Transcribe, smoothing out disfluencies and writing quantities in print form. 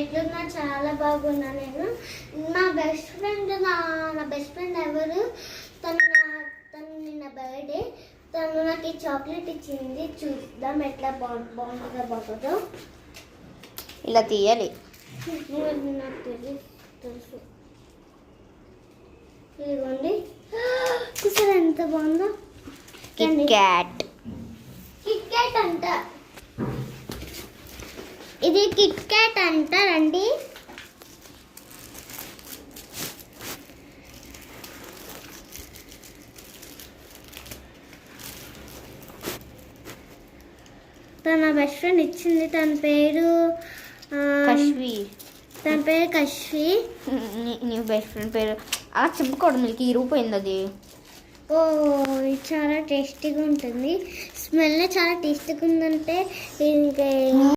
ఎట్లున్నా చాలా బాగున్నా నేను. నా బెస్ట్ ఫ్రెండ్ నా బెస్ట్ ఫ్రెండ్ ఎవరు, తను నిన్న బర్త్డే. తను నాకు ఈ చాక్లెట్ ఇచ్చింది. చూద్దాం ఎట్లా బాగుంటుందో బాగుందో. ఇలా తీయాలి. నాకు తెలుసు. ఇదిగోండి, చూసారా ఎంత బాగుందో. కిట్ క్యాట్ అంట, ఇది కిట్ క్యాట్ అంటారండి. తన బెస్ట్ ఫ్రెండ్ ఇచ్చింది. తన పేరు కశ్వి. నీ బెస్ట్ ఫ్రెండ్ పేరు అలా చెప్పుకోవడం నీకు ఇరిగిపోయింది అది. ఓ, ఇది చాలా టేస్టీగా ఉంటుంది. స్మెల్ చాలా టేస్టీగా ఉందంటే ఇంకా